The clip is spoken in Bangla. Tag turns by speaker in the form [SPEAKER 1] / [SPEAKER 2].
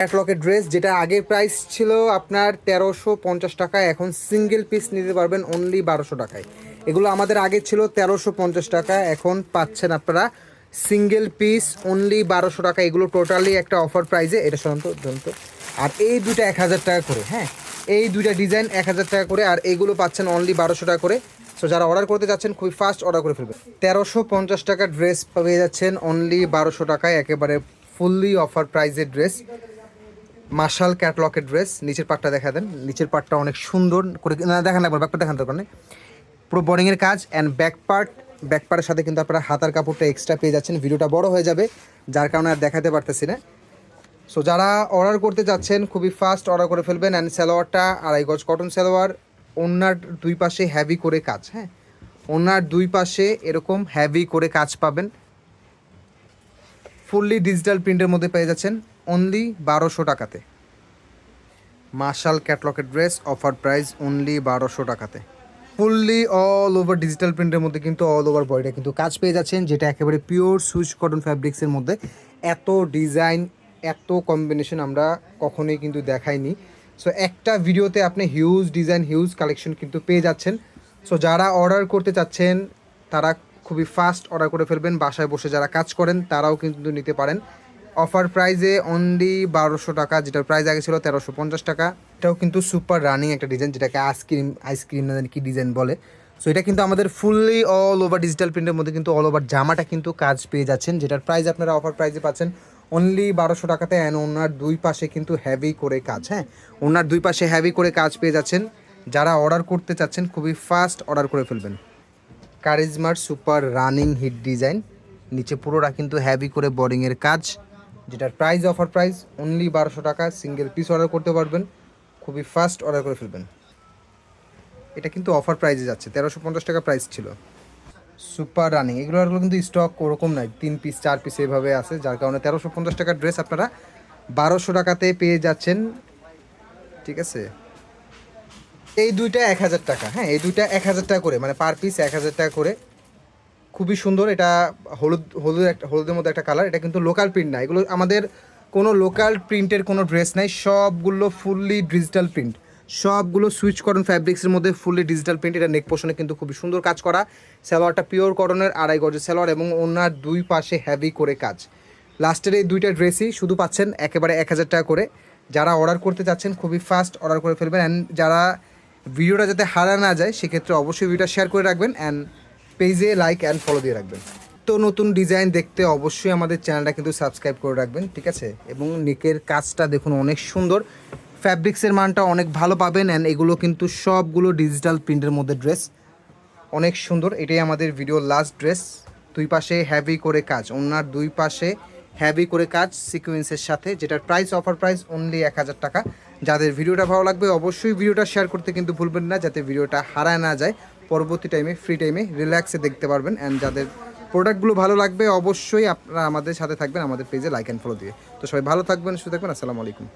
[SPEAKER 1] ক্যাটলগের ড্রেস, যেটা আগে প্রাইস ছিল আপনার 1350 টাকা, এখন সিঙ্গেল পিস নিতে পারবেন অনলি 1200 টাকায়। এগুলো আমাদের আগে ছিল 1350 টাকা, এখন পাচ্ছেন আপনারা সিঙ্গেল পিস অনলি 1200 টাকা। এগুলো টোটালি একটা অফার প্রাইসে, এটা সাধারণত। আর এই দুটো 1000 টাকা করে, হ্যাঁ, এই দুইটা ডিজাইন 1000 টাকা করে, আর এইগুলো পাচ্ছেন অনলি 1200 টাকা করে। সো যারা অর্ডার করতে যাচ্ছেন খুবই ফাস্ট অর্ডার করে ফেলবেন। 1350 টাকার ড্রেস পেয়ে যাচ্ছেন অনলি 1200 টাকায়, একেবারে ফুললি অফার প্রাইজের ড্রেস। মার্শাল ক্যাটলগের ড্রেস। নিচের পাটটা দেখা দেন, নিচের পাটটা অনেক সুন্দর করে দেখান লাগবে, ব্যাকপার্ট দেখান দরকার নেই। পুরো বডিংয়ের কাজ অ্যান্ড ব্যাকপার্টের সাথে কিন্তু আপনারা হাতার কাপড়টা এক্সট্রা পেয়ে যাচ্ছেন। ভিডিওটা বড় হয়ে যাবে, যার কারণে আর দেখাতে পারতেছি না। সো যারা অর্ডার করতে যাচ্ছেন খুবই ফাস্ট অর্ডার করে ফেলবেন। অ্যান্ড সালোয়ারটা 2.5 গজ কটন সালোয়ার, ওনার দুই পাশে হ্যাভি করে কাজ, হ্যাঁ, ওনার দুই পাশে এরকম হ্যাভি করে কাজ পাবেন। ফুললি ডিজিটাল প্রিন্টের মধ্যে পেয়ে যাচ্ছেন অনলি 1200 টাকাতে। মার্শাল ক্যাটলগের ড্রেস, অফার প্রাইস অনলি 1200 টাকাতে। ফুললি অল ওভার ডিজিটাল প্রিন্টের মধ্যে কিন্তু অল ওভার বডিটা কিন্তু কাজ পেয়ে যাচ্ছেন, যেটা একেবারে পিওর সুইচ কটন ফ্যাব্রিক্সের মধ্যে। এত ডিজাইন, এত কম্বিনেশন আমরা কখনোই কিন্তু দেখাইনি। সো একটা ভিডিওতে আপনি হিউজ ডিজাইন, হিউজ কালেকশন কিন্তু পেয়ে যাচ্ছেন। সো যারা অর্ডার করতে চাচ্ছেন তারা খুবই ফাস্ট অর্ডার করে ফেলবেন। বাসায় বসে যারা কাজ করেন তারাও কিন্তু নিতে পারেন অফার প্রাইজে অনলি 1200 টাকা, যেটার প্রাইস আগে ছিল 1350 টাকা। এটাও কিন্তু সুপার রানিং একটা ডিজাইন, যেটাকে আইসক্রিম না জানি কি ডিজাইন বলে। সো এটা কিন্তু আমাদের ফুললি অল ওভার ডিজিটাল প্রিন্টের মধ্যে কিন্তু অল ওভার জামাটা কিন্তু কাজ পেয়ে যাচ্ছেন, যেটার প্রাইস আপনারা অফার প্রাইজে পাচ্ছেন অনলি 1200 টাকাতে। অ্যান্ড ওনার দুই পাশে কিন্তু হ্যাভি করে কাজ, হ্যাঁ, ওনার দুই পাশে হ্যাভি করে কাজ পেয়ে যাচ্ছেন। যারা অর্ডার করতে চাচ্ছেন খুবই ফাস্ট অর্ডার করে ফেলবেন। কারিজমার সুপার রানিং হিট ডিজাইন, নিচে পুরোটা কিন্তু হ্যাভি করে বডিংয়ের কাজ, যেটার প্রাইস অফার প্রাইস অনলি 1200 টাকা। সিঙ্গেল পিস অর্ডার করতে পারবেন, খুবই ফাস্ট অর্ডার করে ফেলবেন। এটা কিন্তু অফার প্রাইসে যাচ্ছে, 1350 টাকা প্রাইস ছিল। সুপার রানিং এগুলো কিন্তু স্টক ওরকম নাই, 3 পিস 4 পিস এইভাবে আছে, যার কারণে 1350 টাকার ড্রেস আপনারা 1200 টাকাতে পেয়ে যাচ্ছেন, ঠিক আছে। এই দুইটা 1000 টাকা, হ্যাঁ, এই দুইটা 1000 টাকা করে, মানে পার পিস 1000 টাকা করে। খুবই সুন্দর, এটা হলুদের মধ্যে একটা কালার। এটা কিন্তু লোকাল প্রিন্ট না, এগুলো আমাদের কোনো লোকাল প্রিন্টের কোনো ড্রেস নাই, সবগুলো ফুললি ডিজিটাল প্রিন্ট, সবগুলো সুইচ কটন ফ্যাব্রিক্সের মধ্যে ফুললি ডিজিটাল প্রিন্ট। এটা নেক পোর্শনে কিন্তু খুবই সুন্দর কাজ করা। সালোয়ারটা পিওর কটনের 2.5 গজের সালোয়ার এবং ওনার দুই পাশে হ্যাভি করে কাজ। লাস্টের এই দুইটা ড্রেসই শুধু পাচ্ছেন একেবারে 1000 টাকা করে। যারা অর্ডার করতে চাচ্ছেন খুবই ফাস্ট অর্ডার করে ফেলবেন। অ্যান্ড যারা ভিডিওটা যাতে হারা না যায় সেক্ষেত্রে অবশ্যই ভিডিওটা শেয়ার করে রাখবেন অ্যান্ড পেজে লাইক অ্যান্ড ফলো দিয়ে রাখবেন। তো নতুন ডিজাইন দেখতে অবশ্যই আমাদের চ্যানেলটা কিন্তু সাবস্ক্রাইব করে রাখবেন, ঠিক আছে। এবং নেকের কাজটা দেখুন অনেক সুন্দর, ফ্যাব্রিক্সের মানটা অনেক ভালো পাবেন। অ্যান্ড এগুলো কিন্তু সবগুলো ডিজিটাল প্রিন্টের মধ্যে ড্রেস, অনেক সুন্দর। এটাই আমাদের ভিডিওর লাস্ট ড্রেস। দুই পাশে হ্যাভি করে কাজ, ওনার দুই পাশে হ্যাভি করে কাজ সিকোয়েন্সের সাথে, যেটার প্রাইস অফার প্রাইস অনলি 1000 টাকা। যাদের ভিডিওটা ভালো লাগবে অবশ্যই ভিডিওটা শেয়ার করতে কিন্তু ভুলবেন না, যাতে ভিডিওটা হারায় না যায়। পরবর্তী টাইমে ফ্রি টাইমে রিল্যাক্সে দেখতে পারবেন। অ্যান্ড যাদের প্রোডাক্টগুলো ভালো লাগবে অবশ্যই আপনারা আমাদের সাথে থাকবেন, আমাদের পেজে লাইক অ্যান্ড ফলো দিয়ে। তো সবাই ভালো থাকবেন, সুস্থ থাকবেন, আসসালামু আলাইকুম।